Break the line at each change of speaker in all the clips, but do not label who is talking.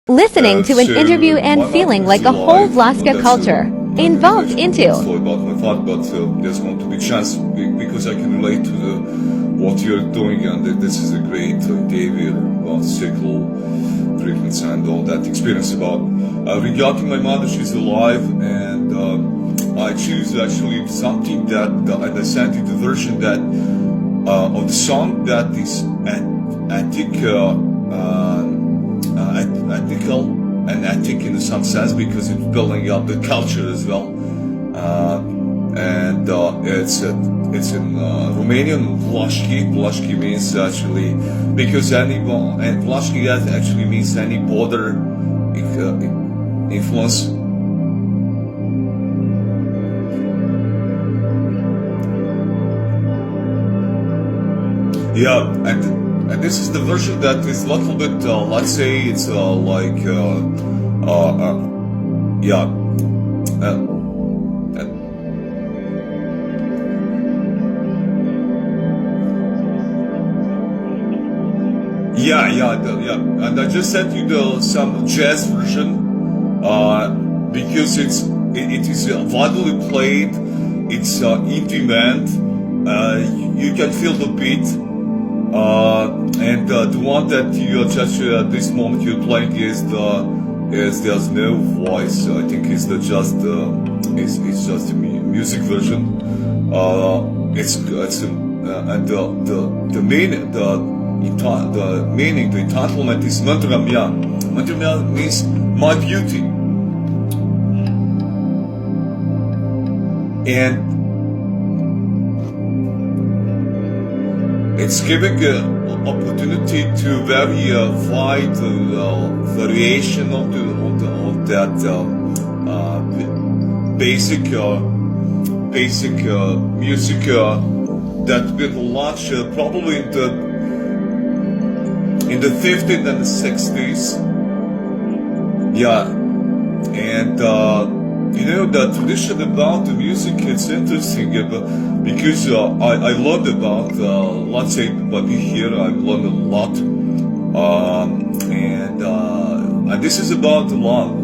Listening to an interview and feeling like a whole Vlaßka culture involved into.
About my father, but there's going to be chance because I can relate to what you're doing, and this is a great David cycle treatments and all that experience about. Regarding my mother, she's alive, and I choose actually something that, and I sent you the version that of the song that is ethical and ethic in some sense, because it's building up the culture as well, and it's in Romanian. Vlaški means actually, because anyone, and Vlaški actually means any border influence. Yeah, and this is the version that is a little bit, let's say, it's yeah, and I just sent you some jazz version, because it is widely played, it's in demand, you can feel the beat. And the one that you just at this moment you're playing is there's no voice. I think it's just a music version. And the meaning, the entitlement is Mantramya. Mantramya means my beauty, and it's giving an opportunity to very wide variation of that basic music that been launched probably in the 50s and the 60s. Yeah, and the tradition about the music, it's interesting because I learned about, let's say, by being here, I've learned a lot, and this is about love.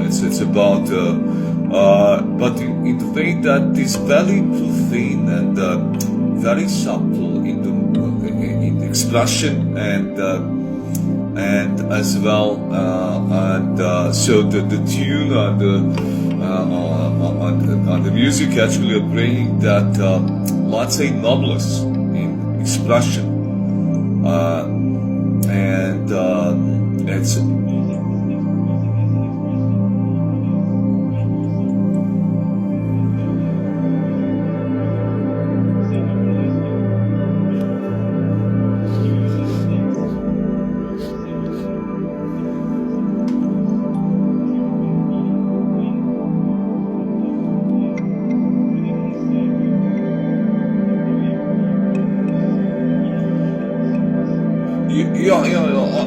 It's about, but in the way that is very profane and very subtle in the expression and as well, so the tune and the music actually are bringing that, let's say, noblesse in expression, and it's.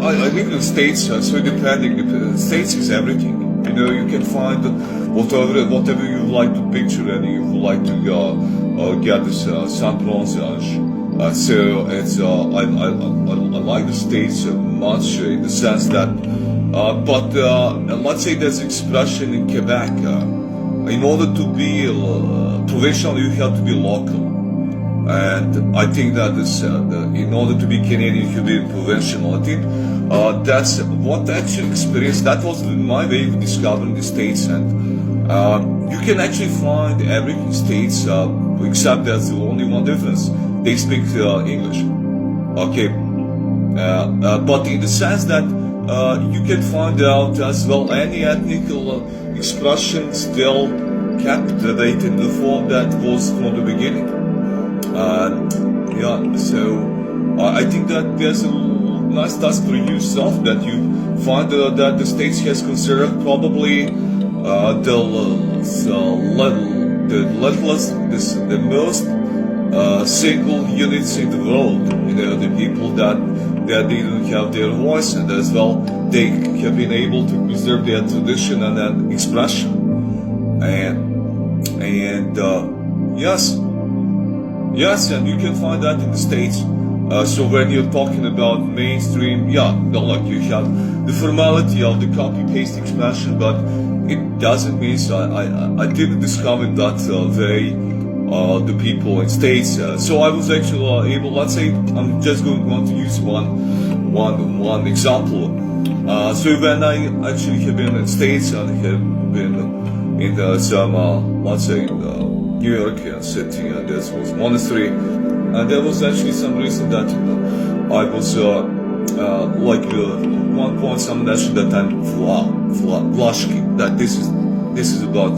I live in the States, so depending, the States is everything. You can find whatever you like to picture, and you would like to get this samples. So it's I like the States much in the sense that, but let's say there's expression in Quebec. In order to be provincial, you have to be local. And I think that in order to be Canadian, you be provincial. I think that's what actually experience. That was my way of discovering the States, and you can actually find every States, except there's only one difference: they speak English. Okay, but in the sense that you can find out as well any ethnical expression still captivated in the form that was from the beginning. So I think that there's a nice task for yourself that you find that the States has considered probably the most single units in the world. The people that didn't have their voice, and as well they have been able to preserve their tradition and then expression. And yes, and you can find that in the States. So when you're talking about mainstream, yeah, well, like you have the formality of the copy-paste expression, but it doesn't mean so. I didn't discover that way the people in States. So I was actually able. Let's say I'm just going to use one example. So when I actually have been in States and have been in some let's say New York city, and this was monastery. And there was actually some reason that I was like one point someone mentioned that I'm Vlaszki, that this is about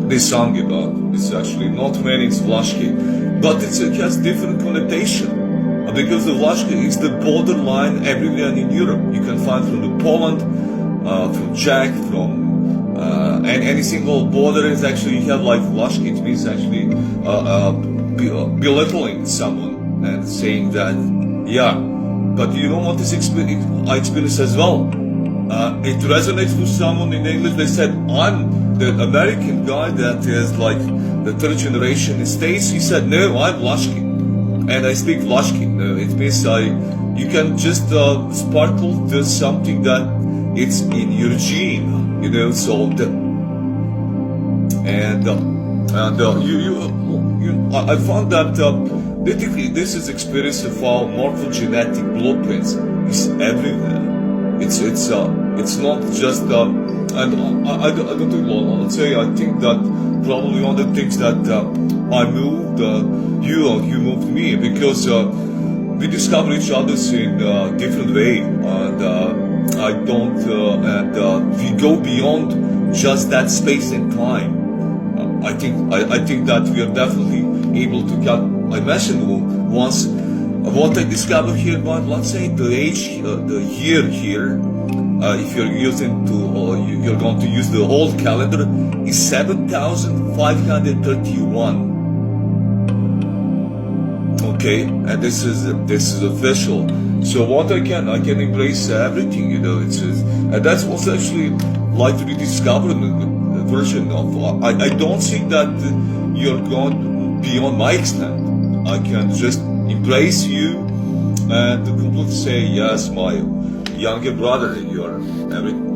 this song about. It's actually not meaning it's Vlaszki, but it has different connotation because the Vlaszka is the borderline everywhere in Europe. You can find from the Poland, from Czech, from and any single border is actually you have like Vlaszki. It means actually belittling someone and saying that, yeah, but you know what this I experienced as well. It resonates with someone in English. They said, I'm the American guy that is like the third generation in States. He said, no, I'm Vlaszki, and I speak Vlaszki. No, it means you can just sparkle to something that it's in your gene, you know. So I found that basically this is experience of our morphogenetic blueprints is everywhere. It's not just and I don't think, let's say I think that probably one of the things that I moved you moved me because we discover each other in a different way, and I don't and we go beyond just that space and time. I think that we are definitely able to get. I mentioned once what I discovered here, but let's say the age, the year here, if you're using you're going to use the old calendar, is 7,531. Okay, and this is official. So what I can embrace everything, you know. And that's what's actually like to be discovered. Version of I don't think that you're going beyond my extent. I can just embrace you and completely say, yes, my younger brother, you're everything.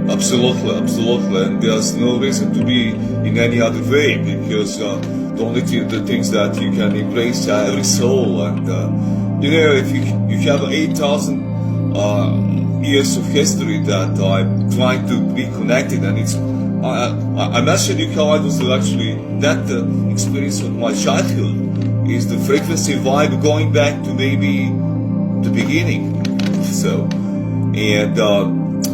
Absolutely, and there's no reason to be in any other way, because the only the things that you can embrace every soul, and you know, if you have 8,000 years of history that I'm trying to be connected, and it's I mentioned you how I was actually that experience of my childhood is the frequency vibe going back to maybe the beginning, so and.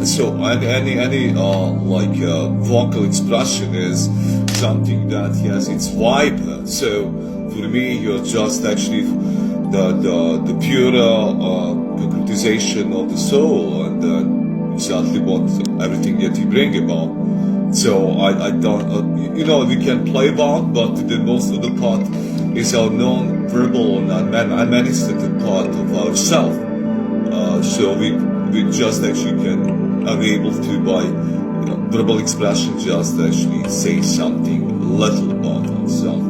So any like vocal expression is something that has its vibe. So for me, you're just actually the pure concretization of the soul, and exactly what everything that you bring about. So I don't you know, we can play about, but the most of the part is our non-verbal and unmanifested part of ourselves. So we just actually can are able to, by verbal expression, just actually say something little about ourselves.